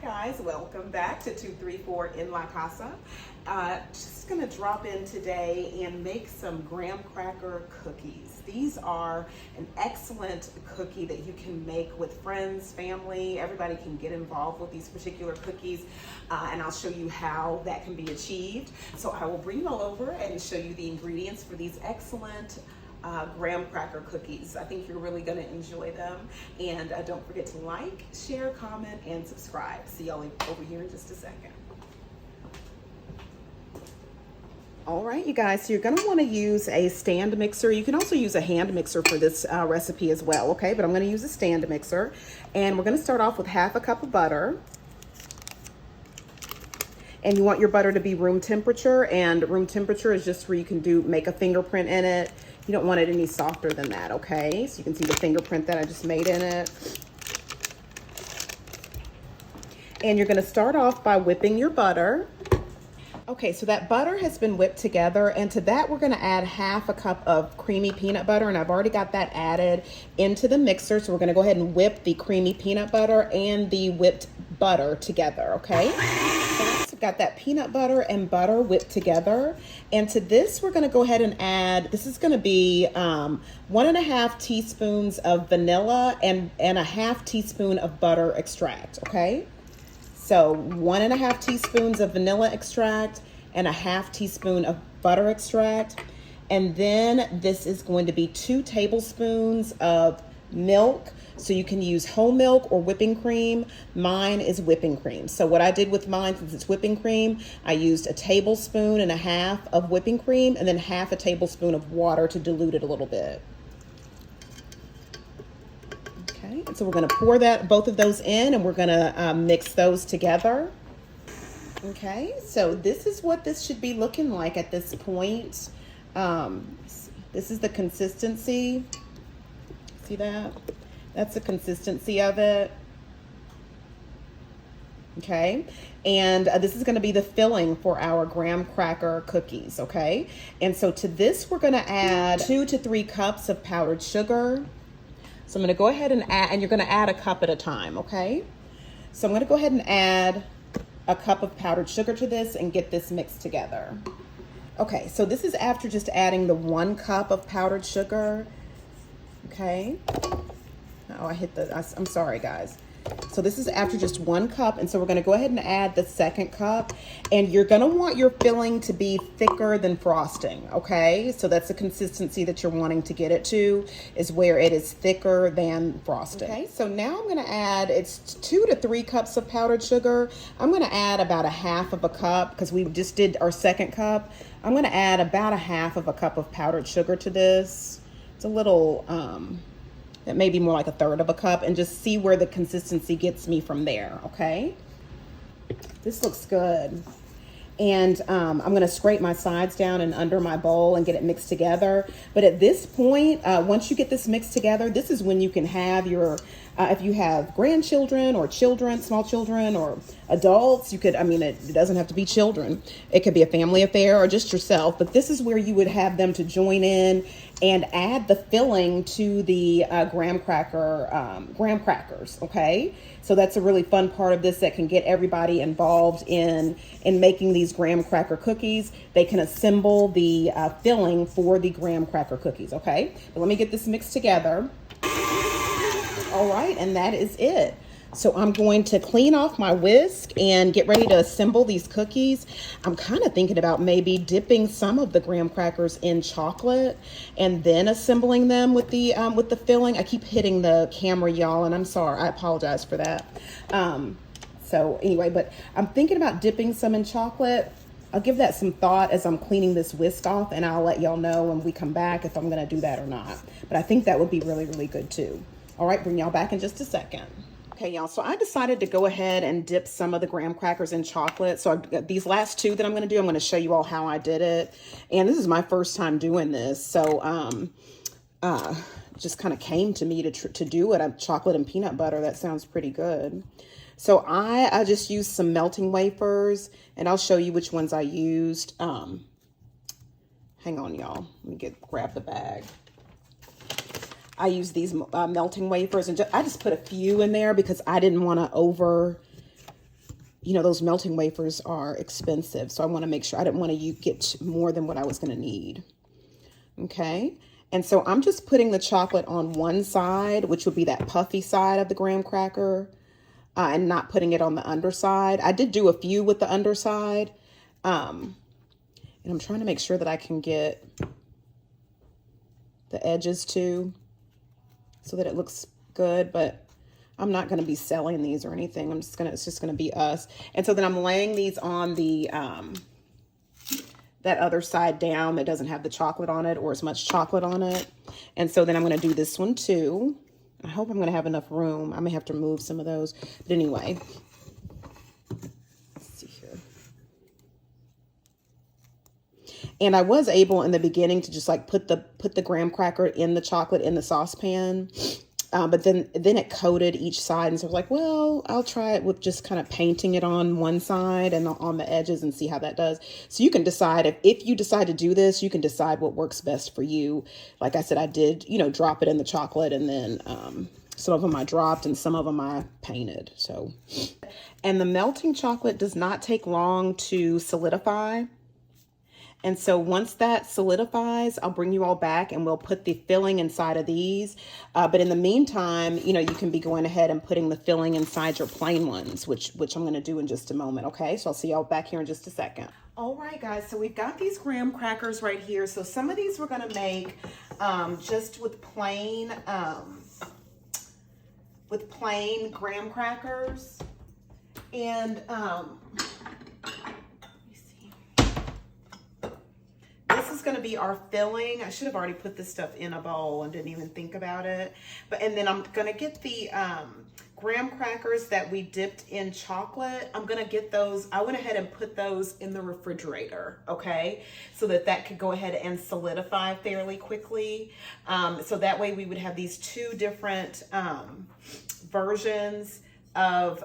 Guys, welcome back to 234 En La Casa. Just gonna drop in today and make some graham cracker cookies. These are an excellent cookie that you can make with friends, family. Everybody can get involved with these particular cookies, and I'll show you how that can be achieved. So I will bring you all over and show you the ingredients for these excellent graham cracker cookies. I think you're really going to enjoy them, and don't forget to like, share, comment, and subscribe. See y'all over here in just a second. All right, you guys, so you're going to want to use a stand mixer. You can also use a hand mixer for this recipe as well, okay? But I'm going to use a stand mixer, and we're going to start off with half a cup of butter. And you want your butter to be room temperature, and room temperature is just where you can make a fingerprint in it. You don't want it any softer than that, okay? So you can see the fingerprint that I just made in it. And you're gonna start off by whipping your butter. Okay, so that butter has been whipped together, and to that we're gonna add half a cup of creamy peanut butter, and I've already got that added into the mixer. So we're gonna go ahead and whip the creamy peanut butter and the whipped butter together, okay? So got that peanut butter and butter whipped together, and to this we're going to go ahead and add, this is going to be 1.5 teaspoons of vanilla and a half teaspoon of butter extract, okay? So 1.5 teaspoons of vanilla extract and a half teaspoon of butter extract, and then this is going to be 2 tablespoons of milk. So you can use whole milk or whipping cream. Mine is whipping cream. So what I did with mine, since it's whipping cream, I used 1.5 tablespoons of whipping cream and then half a tablespoon of water to dilute it a little bit. Okay, and so we're gonna pour both of those in, and we're gonna mix those together. Okay, so this is what this should be looking like at this point. This is the consistency. See that? That's the consistency of it. Okay, and this is going to be the filling for our graham cracker cookies, okay? And so to this we're going to add 2 to 3 cups of powdered sugar. So I'm going to go ahead and add, and you're going to add a cup at a time, okay? So I'm going to go ahead and add a cup of powdered sugar to this and get this mixed together. Okay, so this is after just adding the 1 cup of powdered sugar. Okay. Oh, I'm sorry, guys. So this is after just 1 cup, and so we're going to go ahead and add the 2nd cup, and you're going to want your filling to be thicker than frosting, okay? So that's the consistency that you're wanting to get it to, is where it is thicker than frosting. Okay, so now I'm going to add, it's 2 to 3 cups of powdered sugar. I'm going to add about 1/2 cup, because we just did our 2nd cup. I'm going to add about 1/2 cup of powdered sugar to this. It's a little, it may be more like 1/3 cup, and just see where the consistency gets me from there, okay? This looks good. And I'm going to scrape my sides down and under my bowl and get it mixed together. But at this point, once you get this mixed together, this is when you can have your, if you have grandchildren or children, small children or adults, you could, I mean, it doesn't have to be children. It could be a family affair or just yourself. But this is where you would have them to join in and add the filling to the graham crackers, okay? So that's a really fun part of this that can get everybody involved in making these graham cracker cookies. They can assemble the filling for the graham cracker cookies, okay? But let me get this mixed together. All right, and that is it. So I'm going to clean off my whisk and get ready to assemble these cookies. I'm kind of thinking about maybe dipping some of the graham crackers in chocolate and then assembling them with the filling. I keep hitting the camera, y'all, and I'm sorry. I apologize for that. So anyway, but I'm thinking about dipping some in chocolate. I'll give that some thought as I'm cleaning this whisk off, and I'll let y'all know when we come back if I'm going to do that or not. But I think that would be really, really good too. All right, bring y'all back in just a second. Okay, y'all, so I decided to go ahead and dip some of the graham crackers in chocolate. So these last 2 that I'm going to do, I'm going to show you all how I did it. And this is my first time doing this. So just kind of came to me to do it. Chocolate and peanut butter, that sounds pretty good. So I just used some melting wafers, and I'll show you which ones I used. Hang on, y'all. Let me grab the bag. I use these melting wafers, and I just put a few in there because I didn't want to you know, those melting wafers are expensive. So I want to make sure, I didn't want to get more than what I was going to need. Okay. And so I'm just putting the chocolate on one side, which would be that puffy side of the graham cracker, and not putting it on the underside. I did do a few with the underside. And I'm trying to make sure that I can get the edges too, so that it looks good, but I'm not going to be selling these or anything. It's just going to be us. And so then I'm laying these on the, that other side down that doesn't have the chocolate on it or as much chocolate on it. And so then I'm going to do this one too. I hope I'm going to have enough room. I may have to move some of those, but anyway, let's see here. And I was able in the beginning to just like put the graham cracker in the chocolate in the saucepan. But then it coated each side. And so I was like, well, I'll try it with just kind of painting it on one side and on the edges and see how that does. So you can decide if you decide to do this, you can decide what works best for you. Like I said, I did, you know, drop it in the chocolate, and then some of them I dropped and some of them I painted. So, and the melting chocolate does not take long to solidify. And so once that solidifies, I'll bring you all back and we'll put the filling inside of these. But in the meantime, you know, you can be going ahead and putting the filling inside your plain ones, which I'm going to do in just a moment. Okay, so I'll see y'all back here in just a second. All right, guys, so we've got these graham crackers right here. So some of these we're going to make just with plain graham crackers. And this is going to be our filling. I should have already put this stuff in a bowl and didn't even think about it. And then I'm going to get the graham crackers that we dipped in chocolate. I'm going to get those. I went ahead and put those in the refrigerator, okay? So that could go ahead and solidify fairly quickly. So that way we would have these two different versions of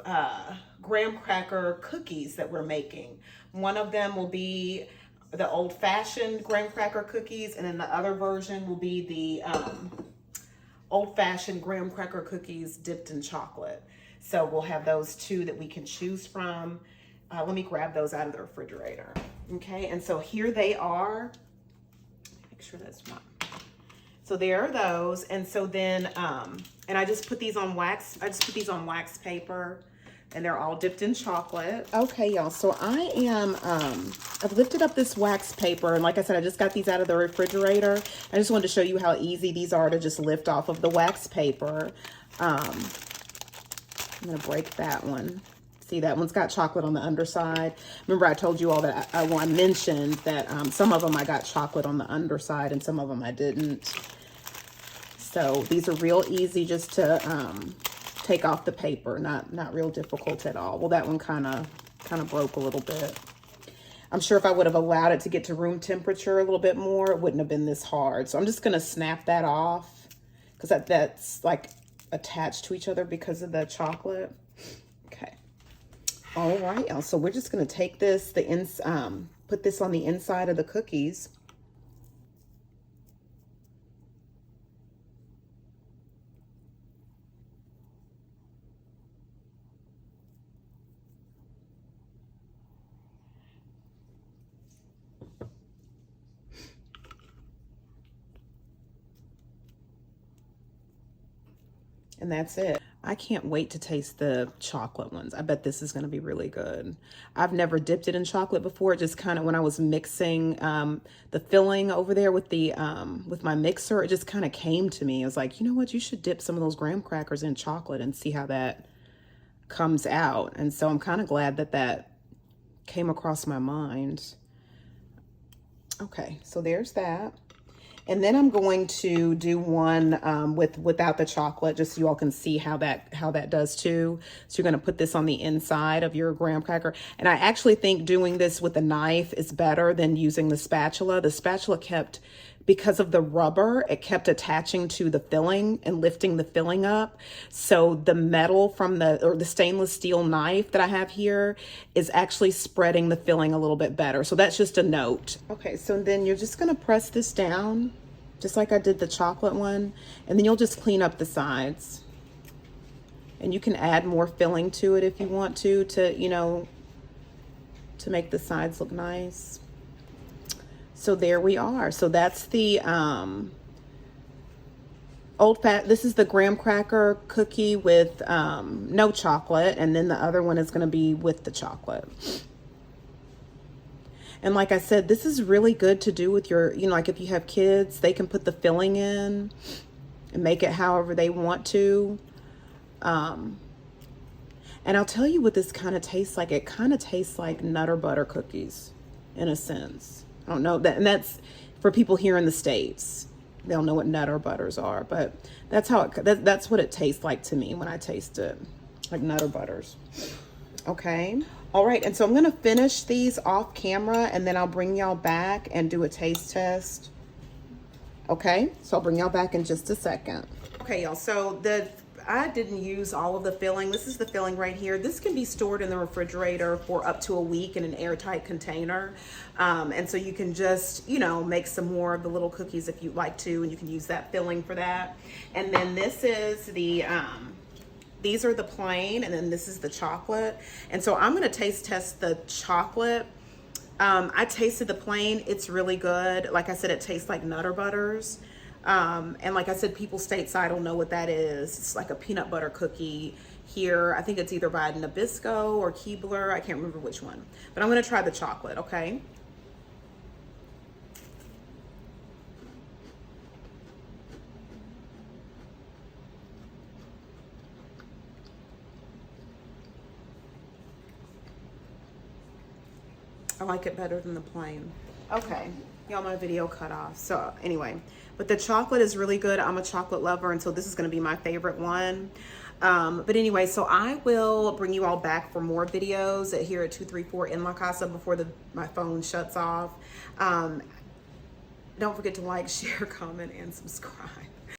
graham cracker cookies that we're making. One of them will be the old-fashioned graham cracker cookies, and then the other version will be the old-fashioned graham cracker cookies dipped in chocolate. So we'll have those two that we can choose from. Let me grab those out of the refrigerator. Okay, and so here they are. Make sure that's not. So there are those, and so then, and I just put these on wax. I just put these on wax paper. And they're all dipped in chocolate. Okay, y'all, so I am, I've lifted up this wax paper. And like I said, I just got these out of the refrigerator. I just wanted to show you how easy these are to just lift off of the wax paper. I'm gonna break that one. See, that one's got chocolate on the underside. Remember I told you all that, I mentioned that some of them I got chocolate on the underside and some of them I didn't. So these are real easy just to, take off the paper, not real difficult at all. Well, that one kind of broke a little bit. I'm sure if I would have allowed it to get to room temperature a little bit more, it wouldn't have been this hard. So I'm just gonna snap that off because that's like attached to each other because of the chocolate. Okay. All right, y'all. So we're just gonna take this, put this on the inside of the cookies. And that's it. I can't wait to taste the chocolate ones. I bet this is going to be really good. I've never dipped it in chocolate before. Just kind of when I was mixing the filling over there with the with my mixer, it just kind of came to me. I was like, you know what? You should dip some of those graham crackers in chocolate and see how that comes out. And so I'm kind of glad that that came across my mind. Okay, so there's that. And then I'm going to do one without the chocolate, just so you all can see how that does too. So you're going to put this on the inside of your graham cracker. And I actually think doing this with a knife is better than using the spatula. The spatula kept, because of the rubber, it kept attaching to the filling and lifting the filling up. So the metal from the stainless steel knife that I have here is actually spreading the filling a little bit better. So that's just a note. Okay, so then you're just gonna press this down, just like I did the chocolate one, and then you'll just clean up the sides. And you can add more filling to it if you want to, you know, to make the sides look nice. So there we are. So that's the this is the graham cracker cookie with no chocolate, and then the other one is going to be with the chocolate. And like I said, this is really good to do with your, you know, like if you have kids, they can put the filling in and make it however they want to. And I'll tell you what this kind of tastes like. It kind of tastes like Nutter Butter cookies in a sense. I don't know that, and that's for people here in the States. They'll know what Nutter Butters are, but that's how that's what it tastes like to me when I taste it, like Nutter Butters. Okay. All right. And so I'm going to finish these off camera, and then I'll bring y'all back and do a taste test. Okay. So I'll bring y'all back in just a second. Okay, y'all. So I didn't use all of the filling. This is the filling right here. This can be stored in the refrigerator for up to a week in an airtight container. And so you can just, you know, make some more of the little cookies if you'd like to, and you can use that filling for that. And then this is the, these are the plain, and then this is the chocolate. And so I'm gonna taste test the chocolate. I tasted the plain, it's really good. Like I said, it tastes like Nutter Butters. And like I said, people stateside will know what that is. It's like a peanut butter cookie here. I think it's either by Nabisco or Keebler. I can't remember which one, but I'm going to try the chocolate. Okay. I like it better than the plain. Okay. Y'all, my video cut off. So anyway, but the chocolate is really good. I'm a chocolate lover, and so this is going to be my favorite one. But anyway, so I will bring you all back for more videos here at 234 En La Casa before my phone shuts off. Don't forget to like, share, comment, and subscribe.